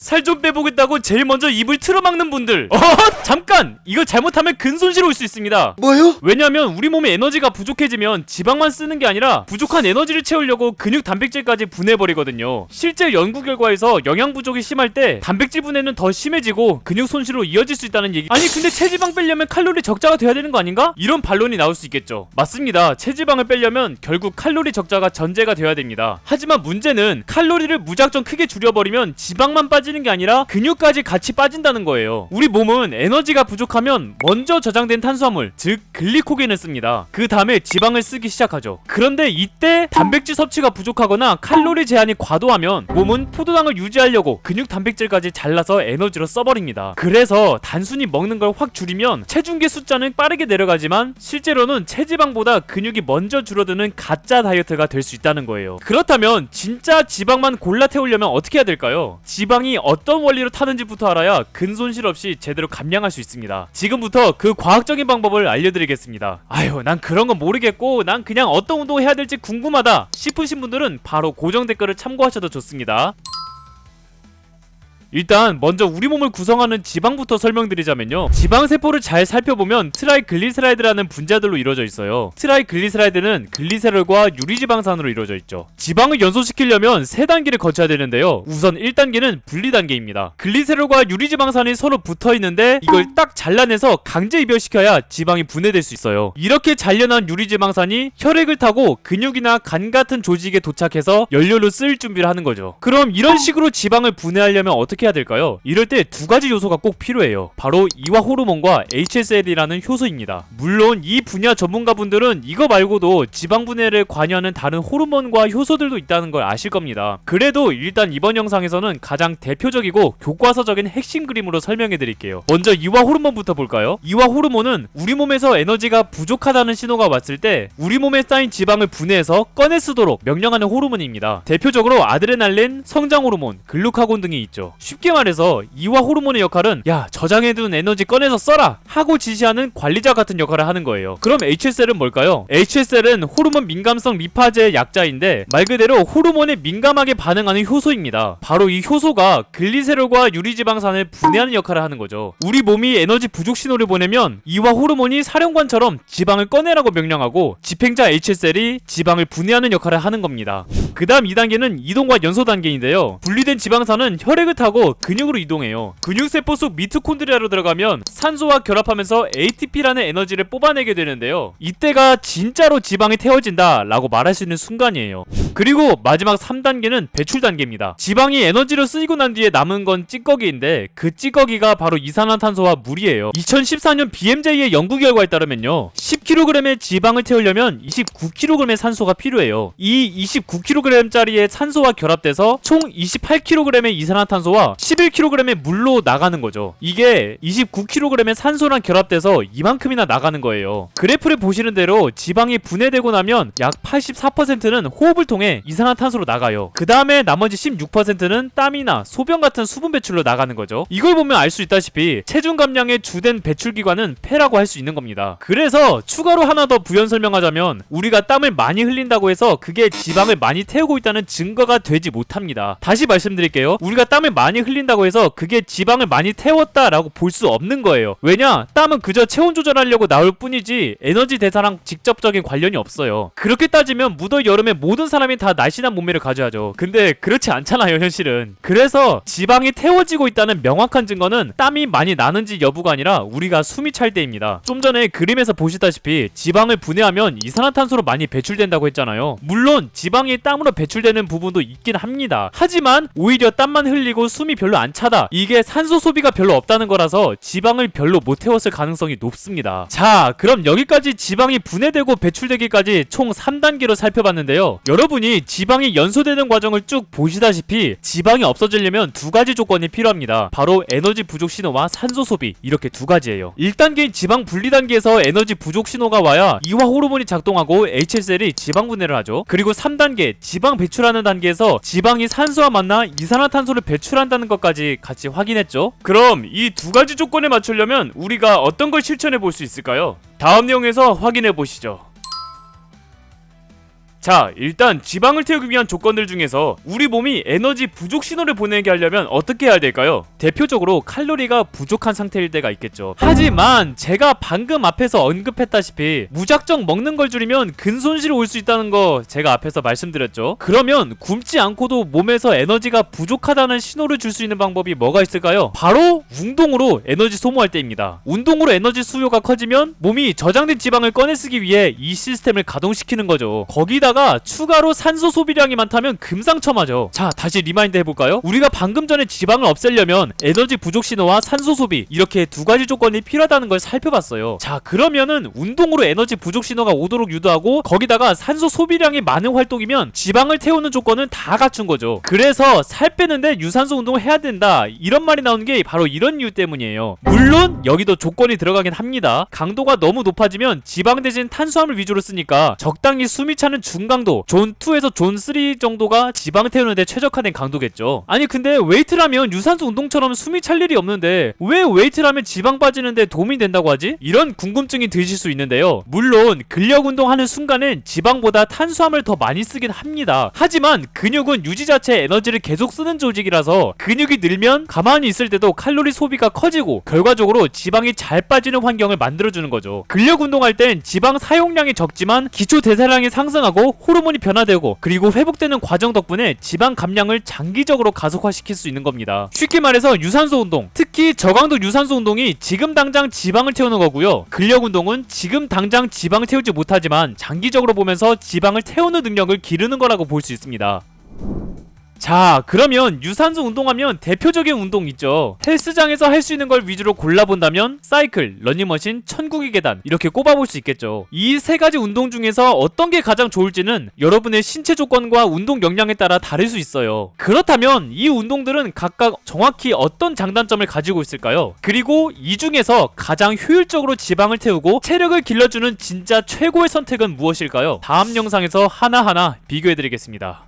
살 좀 빼보겠다고 제일 먼저 입을 틀어막는 분들, 잠깐! 이거 잘못하면 근손실 올 수 있습니다. 뭐요? 왜냐면 우리 몸에 에너지가 부족해지면 지방만 쓰는 게 아니라 부족한 에너지를 채우려고 근육 단백질까지 분해버리거든요. 실제 연구 결과에서 영양 부족이 심할 때 단백질 분해는 더 심해지고 근육 손실로 이어질 수 있다는 얘기. 아니 근데 체지방 빼려면 칼로리 적자가 돼야 되는 거 아닌가? 이런 반론이 나올 수 있겠죠. 맞습니다. 체지방을 빼려면 결국 칼로리 적자가 전제가 돼야 됩니다. 하지만 문제는 칼로리를 무작정 크게 줄여버리면 지방만 빠지는 게 아니라 근육까지 같이 빠진다는 거예요. 우리 몸은 에너지가 부족하면 먼저 저장된 탄수화물, 즉 글리코겐을 씁니다. 그 다음에 지방을 쓰기 시작하죠. 그런데 이때 단백질 섭취가 부족하거나 칼로리 제한이 과도하면 몸은 포도당을 유지하려고 근육 단백질까지 잘라서 에너지로 써버립니다. 그래서 단순히 먹는 걸 확 줄이면 체중계 숫자는 빠르게 내려가지만 실제로는 체지방보다 근육이 먼저 줄어드는 가짜 다이어트가 될 수 있다는 거예요. 그렇다면 진짜 지방만 골라 태우려면 어떻게 해야 될까요? 지방이 어떤 원리로 타는지부터 알아야 근손실 없이 제대로 감량할 수 있습니다. 지금부터 그 과학적인 방법을 알려드리겠습니다. 아유, 난 그런 건 모르겠고 난 그냥 어떤 운동 해야 될지 궁금하다 싶으신 분들은 바로 고정 댓글을 참고하셔도 좋습니다. 일단 먼저 우리 몸을 구성하는 지방부터 설명드리자면요, 지방세포를 잘 살펴보면 트라이글리세라이드라는 분자들로 이루어져 있어요. 트라이글리세라이드는 글리세롤과 유리지방산으로 이루어져 있죠. 지방을 연소시키려면 3단계를 거쳐야 되는데요, 우선 1단계는 분리단계입니다. 글리세롤과 유리지방산이 서로 붙어있는데 이걸 딱 잘라내서 강제 이별시켜야 지방이 분해될 수 있어요. 이렇게 잘려난 유리지방산이 혈액을 타고 근육이나 간 같은 조직에 도착해서 연료로 쓰일 준비를 하는 거죠. 그럼 이런 식으로 지방을 분해하려면 어떻게 해야 될까요? 이럴 때 2가지 요소가 꼭 필요해요. 바로 이와 호르몬과 HSL이라는 효소입니다. 물론 이 분야 전문가분들은 이거 말고도 지방 분해를 관여하는 다른 호르몬과 효소들도 있다는 걸 아실 겁니다. 그래도 일단 이번 영상에서는 가장 대표적이고 교과서적인 핵심 그림으로 설명해 드릴게요. 먼저 이와 호르몬부터 볼까요? 이와 호르몬은 우리 몸에서 에너지가 부족하다는 신호가 왔을 때 우리 몸에 쌓인 지방을 분해해서 꺼내 쓰도록 명령하는 호르몬입니다. 대표적으로 아드레날린, 성장 호르몬, 글루카곤 등이 있죠. 쉽게 말해서 이와 호르몬의 역할은 야, 저장해둔 에너지 꺼내서 써라 하고 지시하는 관리자 같은 역할을 하는 거예요. 그럼 HSL은 뭘까요? HSL은 호르몬 민감성 리파제의 약자인데 말 그대로 호르몬에 민감하게 반응하는 효소입니다. 바로 이 효소가 글리세롤과 유리지방산을 분해하는 역할을 하는 거죠. 우리 몸이 에너지 부족 신호를 보내면 이와 호르몬이 사령관처럼 지방을 꺼내라고 명령하고 집행자 HSL이 지방을 분해하는 역할을 하는 겁니다. 그 다음 2단계는 이동과 연소 단계인데요, 분리된 지방산은 혈액을 타고 근육으로 이동해요. 근육세포 속 미토콘드리아로 들어가면 산소와 결합하면서 ATP라는 에너지를 뽑아내게 되는데요, 이때가 진짜로 지방이 태워진다 라고 말할 수 있는 순간이에요. 그리고 마지막 3단계는 배출 단계입니다. 지방이 에너지로 쓰이고 난 뒤에 남은 건 찌꺼기인데 그 찌꺼기가 바로 이산화탄소와 물이에요. 2014년 BMJ의 연구 결과에 따르면요, 10kg의 지방을 태우려면 29kg의 산소가 필요해요. 이 29kg짜리의 산소와 결합돼서 총 28kg의 이산화탄소와 11kg의 물로 나가는 거죠. 이게 29kg의 산소랑 결합돼서 이만큼이나 나가는 거예요. 그래프를 보시는 대로 지방이 분해되고 나면 약 84%는 호흡을 통해 이산화탄소로 나가요. 그 다음에 나머지 16%는 땀이나 소변 같은 수분 배출로 나가는 거죠. 이걸 보면 알 수 있다시피 체중 감량의 주된 배출기관은 폐라고 할 수 있는 겁니다. 그래서 추가로 하나 더 부연 설명하자면 우리가 땀을 많이 흘린다고 해서 그게 지방을 많이 태우고 있다는 증거가 되지 못합니다. 다시 말씀드릴게요. 우리가 땀을 많이 흘린다고 해서 그게 지방을 많이 태웠다라고 볼 수 없는 거예요. 왜냐? 땀은 그저 체온 조절하려고 나올 뿐이지 에너지 대사랑 직접적인 관련이 없어요. 그렇게 따지면 무더위 여름에 모든 사람이 다 날씬한 몸매를 가져야죠. 근데 그렇지 않잖아요, 현실은. 그래서 지방이 태워지고 있다는 명확한 증거는 땀이 많이 나는지 여부가 아니라 우리가 숨이 찰 때입니다. 좀 전에 그림에서 보시다시피 지방을 분해하면 이산화탄소로 많이 배출된다고 했잖아요. 물론 지방이 땀으로 배출되는 부분도 있긴 합니다. 하지만 오히려 땀만 흘리고 숨이 별로 안 차다, 이게 산소 소비가 별로 없다는 거라서 지방을 별로 못 태웠을 가능성이 높습니다. 자, 그럼 여기까지 지방이 분해되고 배출되기까지 총 3단계로 살펴봤는데요, 여러분이 지방이 연소되는 과정을 쭉 보시다시피 지방이 없어지려면 2가지 조건이 필요합니다. 바로 에너지 부족 신호와 산소 소비, 이렇게 2가지예요. 1단계인 지방 분리 단계에서 에너지 부족 신호가 와야 이와 호르몬이 작동하고 HSL이 지방 분해를 하죠. 그리고 3단계 지방 배출하는 단계에서 지방이 산소와 만나 이산화탄소를 배출한다는 것까지 같이 확인했죠. 그럼 이 2가지 조건에 맞추려면 우리가 어떤 걸 실천해 볼 수 있을까요? 다음 내용에서 확인해 보시죠. 자, 일단 지방을 태우기 위한 조건들 중에서 우리 몸이 에너지 부족 신호를 보내게 하려면 어떻게 해야 될까요? 대표적으로 칼로리가 부족한 상태일 때가 있겠죠. 하지만 제가 방금 앞에서 언급했다시피 무작정 먹는 걸 줄이면 근손실이 올 수 있다는 거 제가 앞에서 말씀드렸죠. 그러면 굶지 않고도 몸에서 에너지가 부족하다는 신호를 줄 수 있는 방법이 뭐가 있을까요? 바로 운동으로 에너지 소모할 때입니다. 운동으로 에너지 수요가 커지면 몸이 저장된 지방을 꺼내 쓰기 위해 이 시스템을 가동시키는 거죠. 거기다가 추가로 산소 소비량이 많다면 금상첨화죠. 자, 다시 리마인드 해볼까요? 우리가 방금 전에 지방을 없애려면 에너지 부족 신호와 산소 소비, 이렇게 두 가지 조건이 필요하다는 걸 살펴봤어요. 자, 그러면은 운동으로 에너지 부족 신호가 오도록 유도하고 거기다가 산소 소비량이 많은 활동이면 지방을 태우는 조건은 다 갖춘 거죠. 그래서 살 빼는데 유산소 운동을 해야 된다, 이런 말이 나오는 게 바로 이런 이유 때문이에요. 물론 여기도 조건이 들어가긴 합니다. 강도가 너무 높아지면 지방 대신 탄수화물 위주로 쓰니까 적당히 숨이 차는 중강도, 존2에서 존3 정도가 지방 태우는데 최적화된 강도겠죠. 아니 근데 웨이트라면 유산소 운동처럼 숨이 찰 일이 없는데 왜 웨이트라면 지방 빠지는데 도움이 된다고 하지? 이런 궁금증이 드실 수 있는데요. 물론 근력 운동하는 순간은 지방보다 탄수화물 더 많이 쓰긴 합니다. 하지만 근육은 유지 자체의 에너지를 계속 쓰는 조직이라서 근육이 늘면 가만히 있을 때도 칼로리 소비가 커지고 결과적으로 지방이 잘 빠지는 환경을 만들어주는 거죠. 근력 운동할 땐 지방 사용량이 적지만 기초 대사량이 상승하고 호르몬이 변화되고 그리고 회복되는 과정 덕분에 지방 감량을 장기적으로 가속화시킬 수 있는 겁니다. 쉽게 말해서 유산소 운동, 특히 저강도 유산소 운동이 지금 당장 지방을 태우는 거고요. 근력 운동은 지금 당장 지방을 태우지 못하지만 장기적으로 보면서 지방을 태우는 능력을 기르는 거라고 볼 수 있습니다. 자, 그러면 유산소 운동하면 대표적인 운동 있죠. 헬스장에서 할 수 있는 걸 위주로 골라본다면 사이클, 러닝머신, 천국의 계단, 이렇게 꼽아볼 수 있겠죠. 이 세 가지 운동 중에서 어떤 게 가장 좋을지는 여러분의 신체 조건과 운동 역량에 따라 다를 수 있어요. 그렇다면 이 운동들은 각각 정확히 어떤 장단점을 가지고 있을까요? 그리고 이 중에서 가장 효율적으로 지방을 태우고 체력을 길러주는 진짜 최고의 선택은 무엇일까요? 다음 영상에서 하나하나 비교해드리겠습니다.